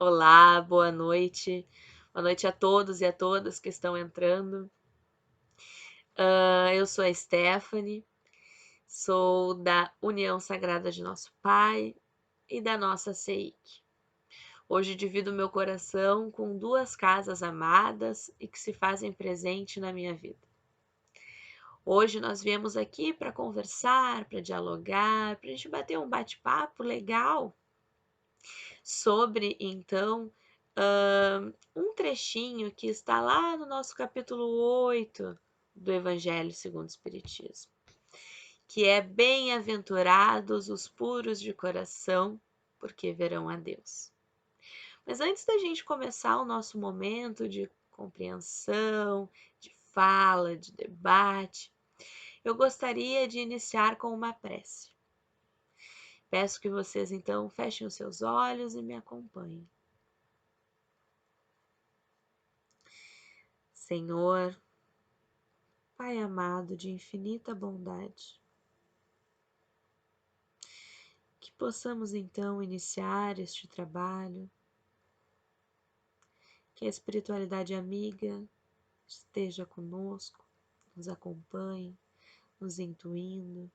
Olá, boa noite. Boa noite a todos e a todas que estão entrando. Eu sou a Stephanie, sou da União Sagrada de Nosso Pai e da nossa CEIC. Hoje divido meu coração com duas casas amadas e que se fazem presente na minha vida. Hoje nós viemos aqui para conversar, para dialogar, para a gente bater um bate-papo legal sobre, então, um trechinho que está lá no nosso capítulo 8 do Evangelho segundo o Espiritismo, que é bem-aventurados os puros de coração, porque verão a Deus. Mas antes da gente começar o nosso momento de compreensão, de fala, de debate, eu gostaria de iniciar com uma prece. Peço que vocês então fechem os seus olhos e me acompanhem. Senhor, Pai amado de infinita bondade, que possamos então iniciar este trabalho, que a espiritualidade amiga esteja conosco, nos acompanhe, nos intuindo,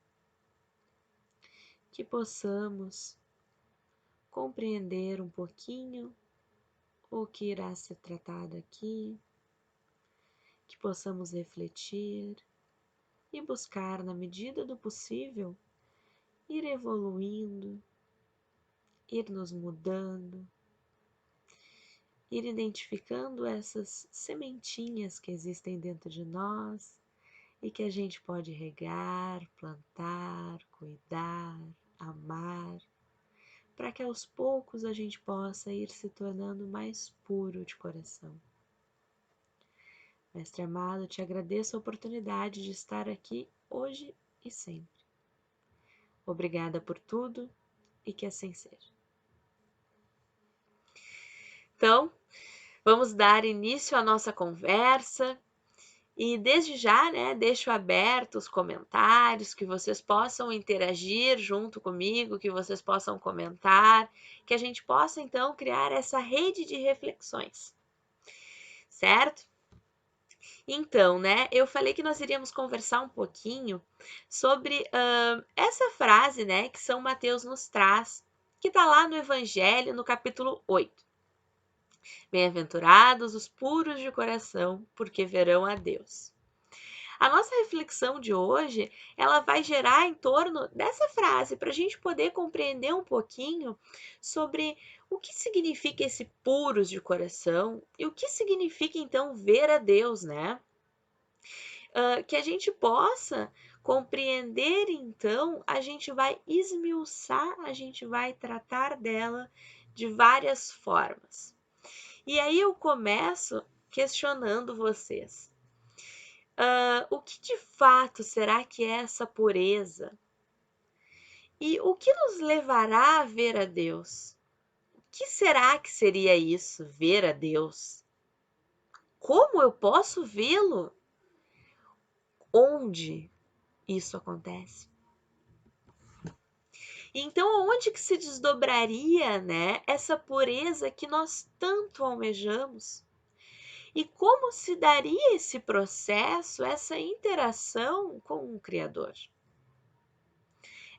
que possamos compreender um pouquinho o que irá ser tratado aqui, que possamos refletir e buscar, na medida do possível, ir evoluindo, ir nos mudando, ir identificando essas sementinhas que existem dentro de nós e que a gente pode regar, plantar, cuidar, amar, para que aos poucos a gente possa ir se tornando mais puro de coração. Mestre amado, te agradeço a oportunidade de estar aqui hoje e sempre. Obrigada por tudo e que assim seja. Então, vamos dar início à nossa conversa e desde já, deixo abertos os comentários, que vocês possam interagir junto comigo, que vocês possam comentar, que a gente possa então criar essa rede de reflexões, certo? Então, eu falei que nós iríamos conversar um pouquinho sobre essa frase, que São Mateus nos traz, que está lá no Evangelho, no capítulo 8. Bem-aventurados os puros de coração, porque verão a Deus. A nossa reflexão de hoje, ela vai gerar em torno dessa frase, para a gente poder compreender um pouquinho sobre o que significa esse puros de coração e o que significa, então, ver a Deus, que a gente possa compreender, então, a gente vai esmiuçar, a gente vai tratar dela de várias formas. E aí eu começo questionando vocês. O que de fato será que é essa pureza? E o que nos levará a ver a Deus? O que será que seria isso, ver a Deus? Como eu posso vê-lo? Onde isso acontece? Então, onde que se desdobraria, essa pureza que nós tanto almejamos? E como se daria esse processo, essa interação com o Criador?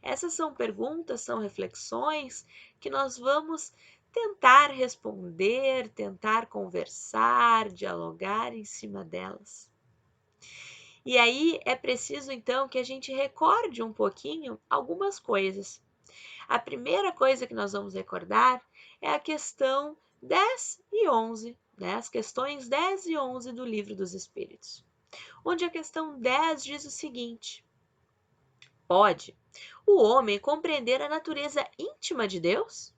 Essas são perguntas, são reflexões que nós vamos tentar responder, tentar conversar, dialogar em cima delas. E aí é preciso então que a gente recorde um pouquinho algumas coisas. A primeira coisa que nós vamos recordar é a questão 10 e 11, as questões 10 e 11 do Livro dos Espíritos, onde a questão 10 diz o seguinte: pode o homem compreender a natureza íntima de Deus?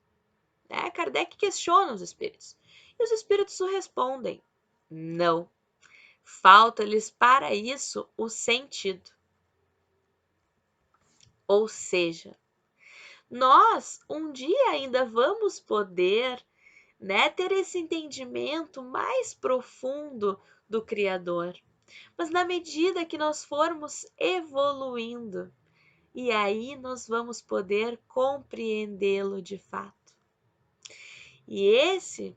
Kardec questiona os espíritos, e os espíritos respondem: não, falta-lhes para isso o sentido. Ou seja, nós um dia ainda vamos poder ter esse entendimento mais profundo do Criador, mas na medida que nós formos evoluindo, e aí nós vamos poder compreendê-lo de fato. E esse,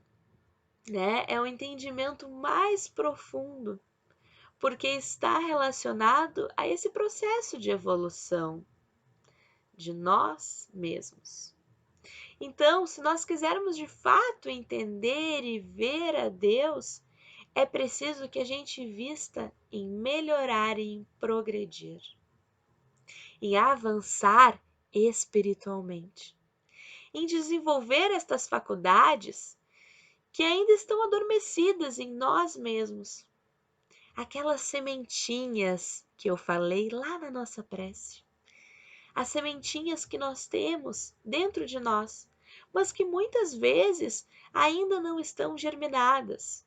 né, é o entendimento mais profundo, porque está relacionado a esse processo de evolução de nós mesmos. Então, se nós quisermos de fato entender e ver a Deus, é preciso que a gente invista em melhorar e em progredir, em avançar espiritualmente, em desenvolver estas faculdades que ainda estão adormecidas em nós mesmos. Aquelas sementinhas que eu falei lá na nossa prece. As sementinhas que nós temos dentro de nós, mas que muitas vezes ainda não estão germinadas.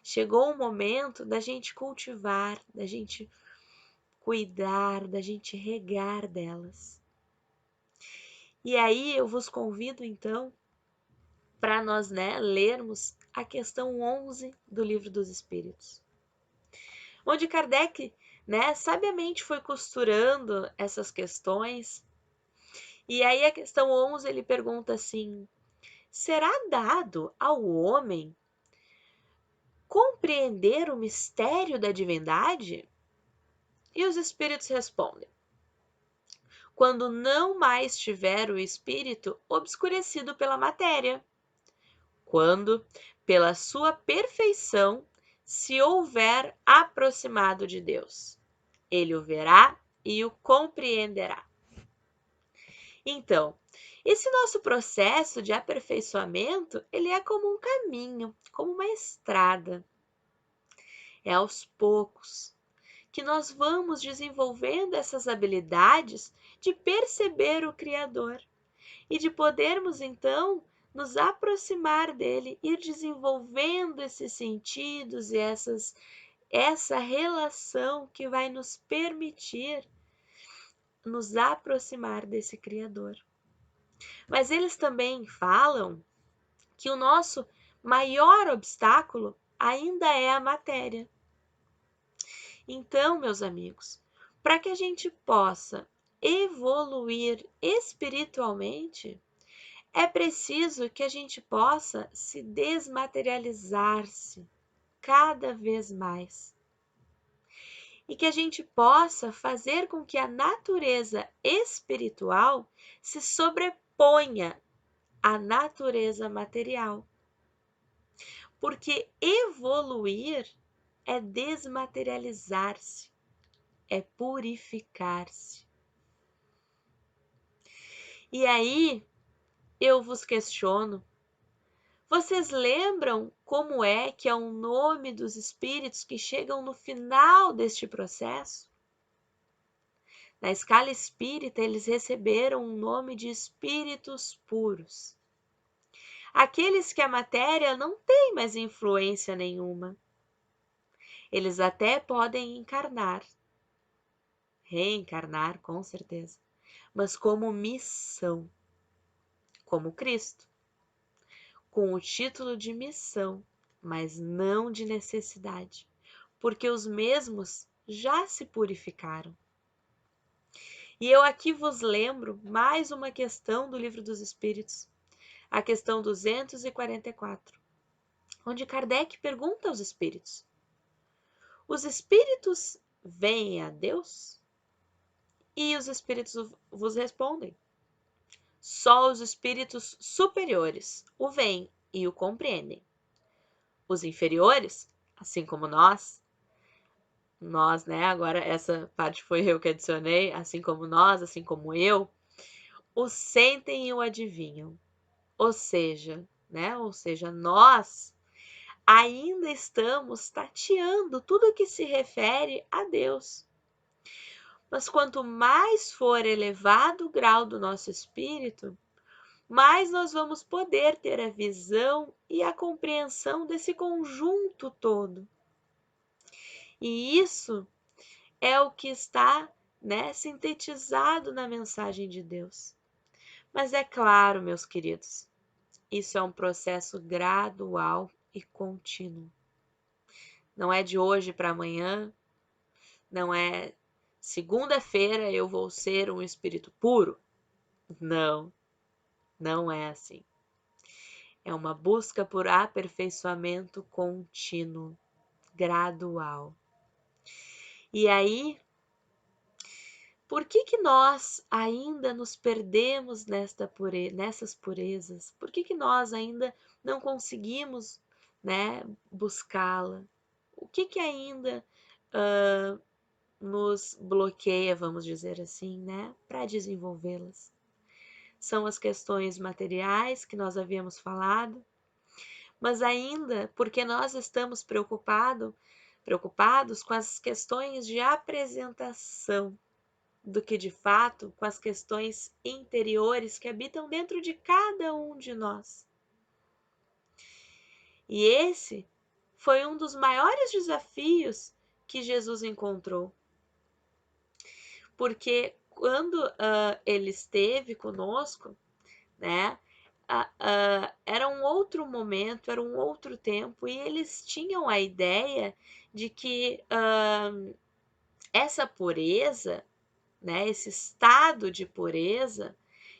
Chegou o momento da gente cultivar, da gente cuidar, da gente regar delas. E aí eu vos convido então para nós, lermos a questão 11 do Livro dos Espíritos, onde Kardec, sabiamente foi costurando essas questões. E aí a questão 11 ele pergunta assim: será dado ao homem compreender o mistério da divindade? E os espíritos respondem: quando não mais tiver o espírito obscurecido pela matéria, quando, pela sua perfeição, se houver aproximado de Deus, ele o verá e o compreenderá. Então, esse nosso processo de aperfeiçoamento, ele é como um caminho, como uma estrada. É aos poucos que nós vamos desenvolvendo essas habilidades de perceber o Criador e de podermos então nos aproximar dele, ir desenvolvendo esses sentidos e essa relação que vai nos permitir nos aproximar desse Criador. Mas eles também falam que o nosso maior obstáculo ainda é a matéria. Então, meus amigos, para que a gente possa evoluir espiritualmente, é preciso que a gente possa se desmaterializar-se cada vez mais. E que a gente possa fazer com que a natureza espiritual se sobreponha à natureza material. Porque evoluir é desmaterializar-se, é purificar-se. E aí eu vos questiono: vocês lembram como é que é o nome dos espíritos que chegam no final deste processo? Na escala espírita, eles receberam o nome de espíritos puros. Aqueles que a matéria não tem mais influência nenhuma. Eles até podem encarnar, reencarnar, com certeza, mas como missão, como Cristo, com o título de missão, mas não de necessidade, porque os mesmos já se purificaram. E eu aqui vos lembro mais uma questão do Livro dos Espíritos, a questão 244, onde Kardec pergunta aos espíritos: os espíritos veem a Deus? E os espíritos vos respondem: só os espíritos superiores o veem e o compreendem. Os inferiores, assim como nós, agora essa parte foi eu que adicionei, assim como nós, assim como eu, o sentem e o adivinham. Ou seja, nós ainda estamos tateando tudo que se refere a Deus. Mas quanto mais for elevado o grau do nosso espírito, mais nós vamos poder ter a visão e a compreensão desse conjunto todo. E isso é o que está, sintetizado na mensagem de Deus. Mas é claro, meus queridos, isso é um processo gradual e contínuo. Não é de hoje para amanhã, não é segunda-feira eu vou ser um espírito puro. Não, não é assim. É uma busca por aperfeiçoamento contínuo, gradual. E aí, por que nós ainda nos perdemos nessas purezas? Por que nós ainda não conseguimos, né, buscá-la? O que ainda nos bloqueia, vamos dizer assim, né, para desenvolvê-las? São as questões materiais que nós havíamos falado, mas ainda porque nós estamos preocupados com as questões de apresentação do que de fato com as questões interiores que habitam dentro de cada um de nós. E esse foi um dos maiores desafios que Jesus encontrou. Porque quando ele esteve conosco, né, era um outro momento, era um outro tempo, e eles tinham a ideia de que essa pureza, né, esse estado de pureza,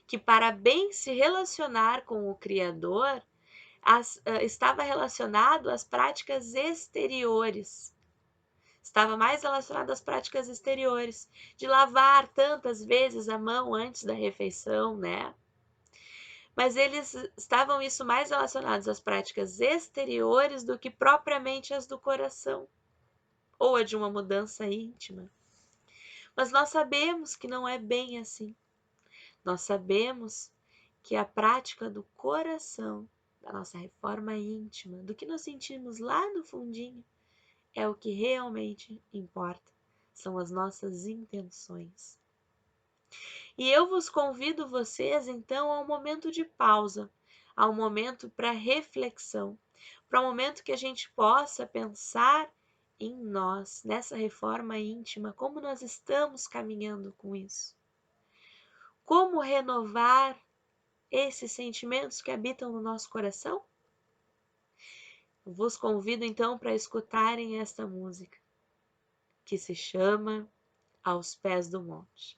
que para bem se relacionar com o Criador, estava relacionado às práticas exteriores. Estava mais relacionado às práticas exteriores, de lavar tantas vezes a mão antes da refeição, né? Mas eles estavam isso mais relacionados às práticas exteriores do que propriamente as do coração, ou a de uma mudança íntima. Mas nós sabemos que não é bem assim. Nós sabemos que a prática do coração, da nossa reforma íntima, do que nós sentimos lá no fundinho, é o que realmente importa. São as nossas intenções. E eu vos convido vocês, então, a um momento de pausa, a um momento para reflexão, para um momento que a gente possa pensar em nós, nessa reforma íntima, como nós estamos caminhando com isso. Como renovar esses sentimentos que habitam no nosso coração? Vos convido então para escutarem esta música, que se chama Aos Pés do Monte.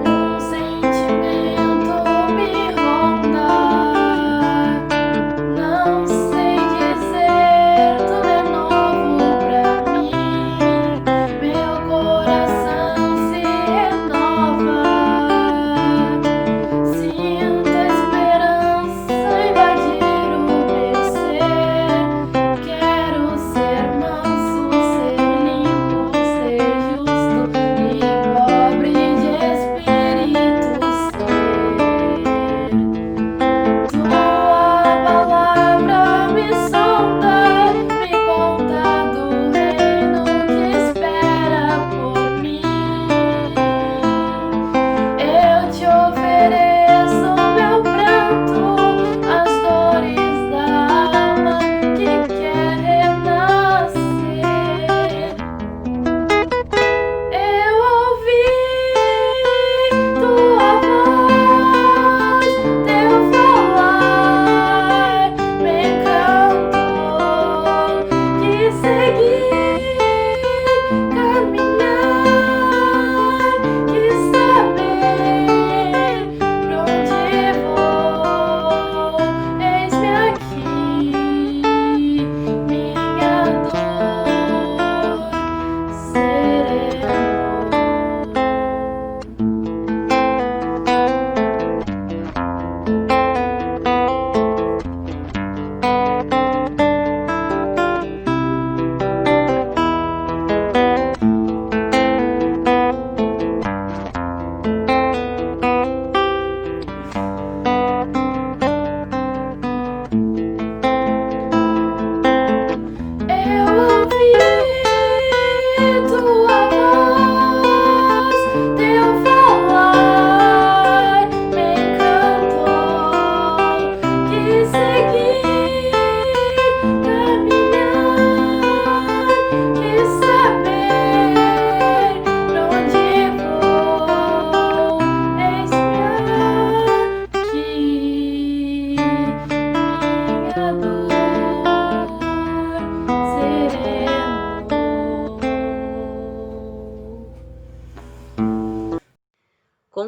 Um sentimento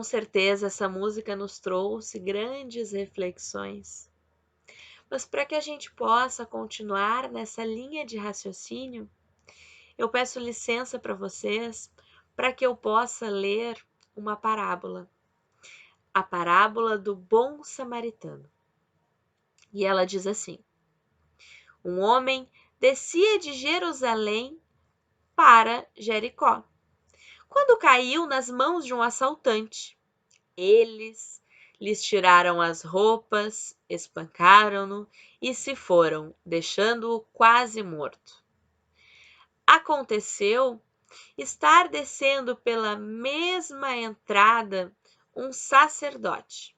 certeza essa música nos trouxe grandes reflexões. Mas para que a gente possa continuar nessa linha de raciocínio, eu peço licença para vocês para que eu possa ler uma parábola, a parábola do bom samaritano. E ela diz assim: um homem descia de Jerusalém para Jericó, quando caiu nas mãos de um assaltante. Eles lhes tiraram as roupas, espancaram-no e se foram, deixando-o quase morto. Aconteceu estar descendo pela mesma entrada um sacerdote.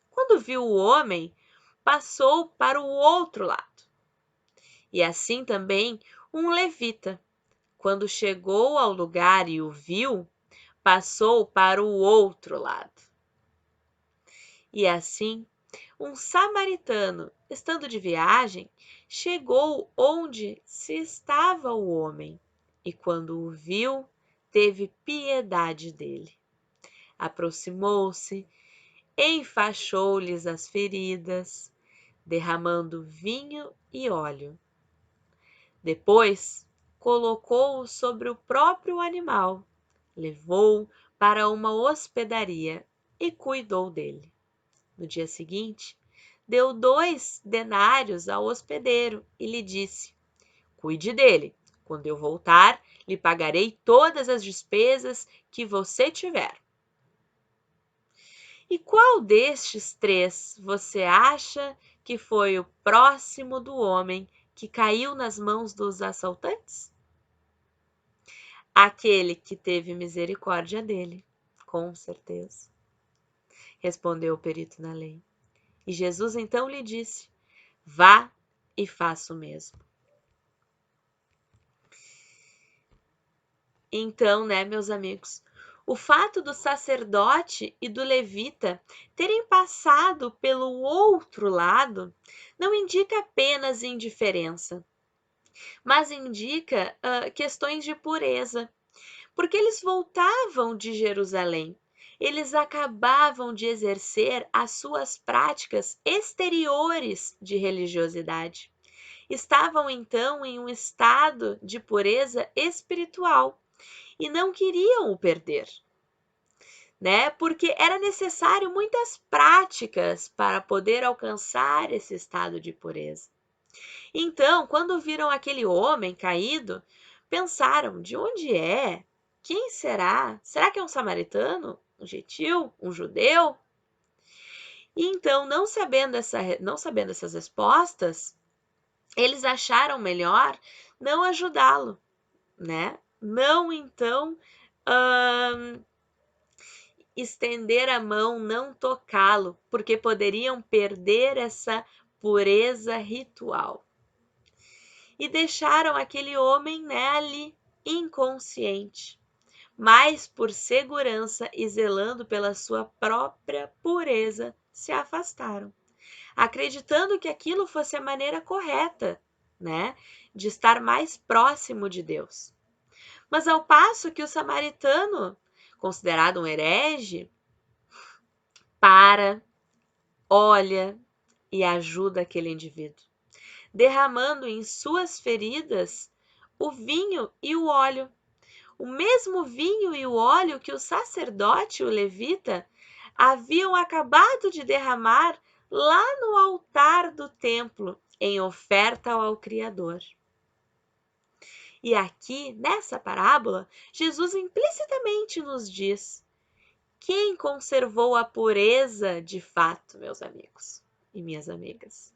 Quando viu o homem, passou para o outro lado. E assim também um levita. Quando chegou ao lugar e o viu, passou para o outro lado. E assim, um samaritano, estando de viagem, chegou onde se estava o homem, e quando o viu, teve piedade dele. Aproximou-se, enfaixou-lhes as feridas, derramando vinho e óleo. Depois, colocou-o sobre o próprio animal, levou-o para uma hospedaria e cuidou dele. No dia seguinte, deu 2 denários ao hospedeiro e lhe disse: cuide dele. Quando eu voltar, lhe pagarei todas as despesas que você tiver. E qual destes 3 você acha que foi o próximo do homem que caiu nas mãos dos assaltantes? Aquele que teve misericórdia dele, com certeza, respondeu o perito na lei. E Jesus então lhe disse: vá e faça o mesmo. Então, meus amigos, o fato do sacerdote e do levita terem passado pelo outro lado não indica apenas indiferença, mas indica questões de pureza, porque eles voltavam de Jerusalém. Eles acabavam de exercer as suas práticas exteriores de religiosidade. Estavam então em um estado de pureza espiritual e não queriam o perder, Porque era necessário muitas práticas para poder alcançar esse estado de pureza. Então, quando viram aquele homem caído, pensaram: de onde é? Quem será? Será que é um samaritano? Um gentil? Um judeu? E então, não sabendo essas respostas, eles acharam melhor não ajudá-lo, Não, então, estender a mão, não tocá-lo, porque poderiam perder essa pureza ritual. E deixaram aquele homem, ali, inconsciente, mas por segurança e zelando pela sua própria pureza, se afastaram, acreditando que aquilo fosse a maneira correta, de estar mais próximo de Deus. Mas ao passo que o samaritano, considerado um herege, olha e ajuda aquele indivíduo, derramando em suas feridas o vinho e o óleo. O mesmo vinho e o óleo que o sacerdote e o levita haviam acabado de derramar lá no altar do templo, em oferta ao Criador. E aqui, nessa parábola, Jesus implicitamente nos diz: quem conservou a pureza de fato, meus amigos e minhas amigas?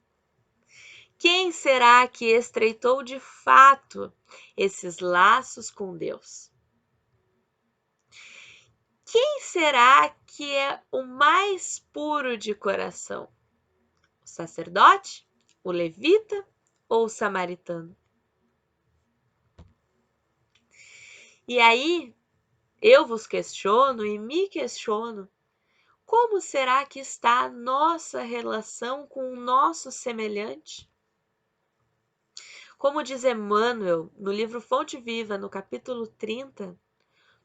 Quem será que estreitou de fato esses laços com Deus? Quem será que é o mais puro de coração? O sacerdote, o levita ou o samaritano? E aí, eu vos questiono e me questiono: como será que está a nossa relação com o nosso semelhante? Como diz Emmanuel no livro Fonte Viva, no capítulo 30,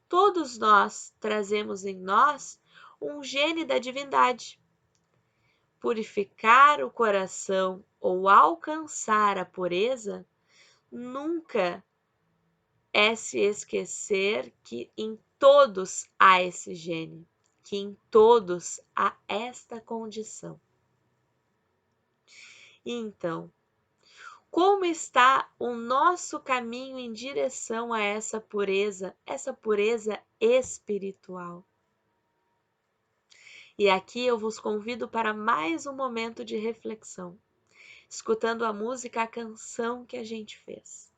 todos nós trazemos em nós um gene da divindade. Purificar o coração ou alcançar a pureza nunca é se esquecer que em todos há esse gene, que em todos há esta condição. Então, como está o nosso caminho em direção a essa pureza espiritual? E aqui eu vos convido para mais um momento de reflexão, escutando a música, a canção que a gente fez.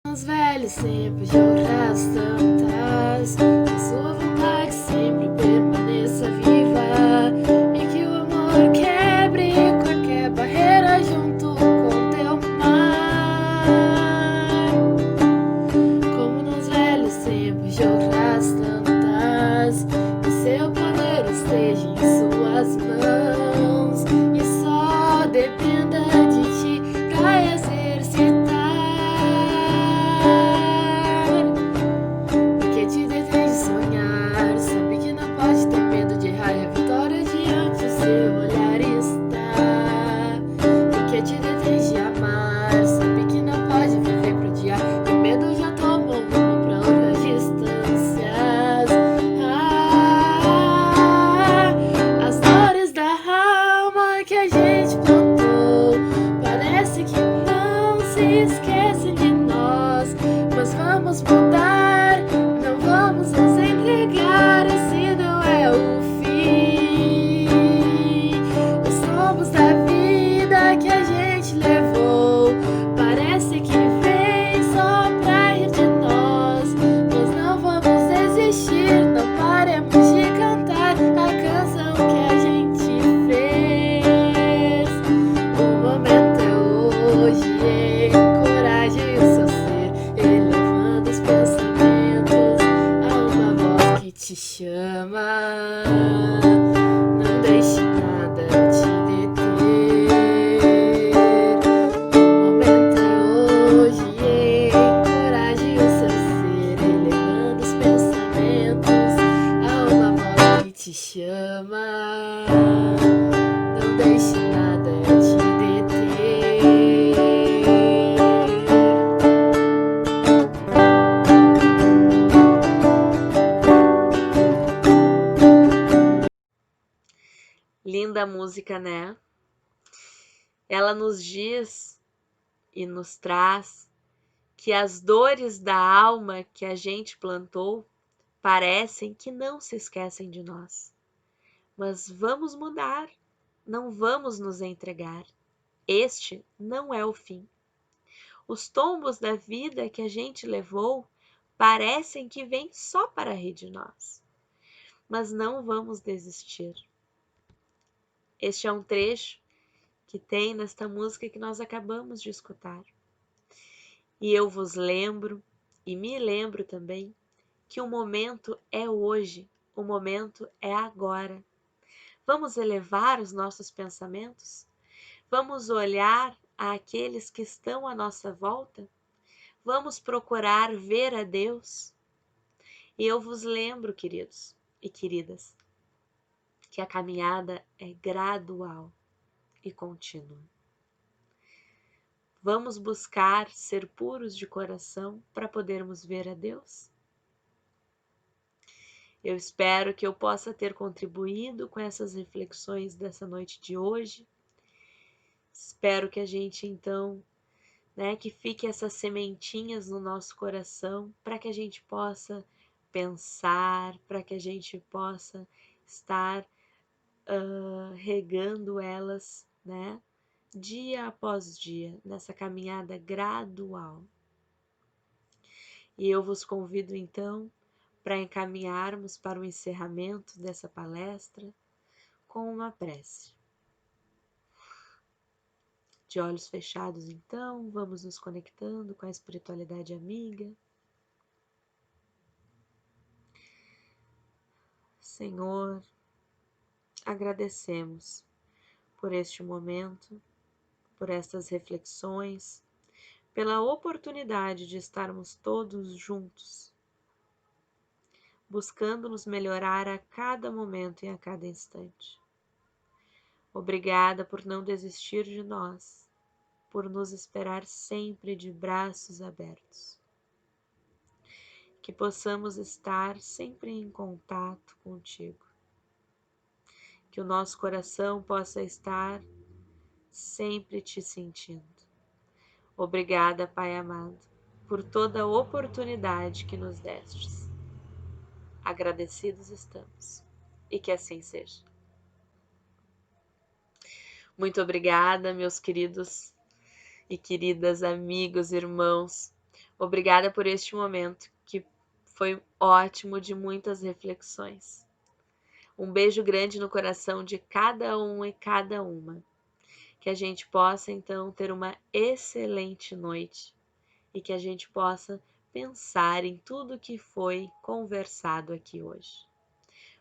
Os velhos sempre de outras tantas, que sua vontade sempre permaneça viva e que o amor quebre qualquer barreira junto com teu mar. Como nos velhos tempos de outras tantas, que seu poder esteja em suas mãos e só dependa de ti pra exercitar. Porque te detém de sonhar, sabe que não pode ter medo de errar e a vitória diante do seu olhar está. Porque te detém de amar, sabe que não pode viver pro dia e o medo já tomou rumo pra outras distâncias. As dores da alma que a gente plantou parece que não se esquecem de nós, mas vamos mudar, não vamos nos entregar, esse não é o fim. Os tombos da vida que a gente levou parece que vem só pra rir de nós, mas não vamos desistir, não paremos de cantar a canção que a gente fez. O momento é hoje, encoraje o seu ser, elevando os pensamentos a uma voz que te chama. Não deixe nada te deter. O momento é hoje, encoraje o seu ser, elevando os pensamentos a uma voz que te chama. Não deixe nada te deter. Linda música, né? Ela nos diz e nos traz que as dores da alma que a gente plantou parecem que não se esquecem de nós. Mas vamos mudar, não vamos nos entregar. Este não é o fim. Os tombos da vida que a gente levou parecem que vêm só para rir de nós. Mas não vamos desistir. Este é um trecho que tem nesta música que nós acabamos de escutar. E eu vos lembro, e me lembro também, que o momento é hoje, o momento é agora. Vamos elevar os nossos pensamentos? Vamos olhar àqueles que estão à nossa volta? Vamos procurar ver a Deus? E eu vos lembro, queridos e queridas, que a caminhada é gradual e contínua. Vamos buscar ser puros de coração para podermos ver a Deus? Eu espero que eu possa ter contribuído com essas reflexões dessa noite de hoje. Espero que a gente então, que fique essas sementinhas no nosso coração para que a gente possa pensar, para que a gente possa estar regando elas, dia após dia, nessa caminhada gradual. E eu vos convido então para encaminharmos para o encerramento dessa palestra com uma prece. De olhos fechados, então, vamos nos conectando com a espiritualidade amiga. Senhor, agradecemos por este momento, por estas reflexões, pela oportunidade de estarmos todos juntos, buscando nos melhorar a cada momento e a cada instante. Obrigada por não desistir de nós, por nos esperar sempre de braços abertos. Que possamos estar sempre em contato contigo. Que o nosso coração possa estar sempre te sentindo. Obrigada, Pai amado, por toda a oportunidade que nos destes. Agradecidos estamos. E que assim seja. Muito obrigada, meus queridos e queridas amigos, irmãos. Obrigada por este momento que foi ótimo, de muitas reflexões. Um beijo grande no coração de cada um e cada uma. Que a gente possa então ter uma excelente noite e que a gente possa pensar em tudo que foi conversado aqui hoje.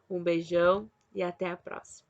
Um beijão e até a próxima.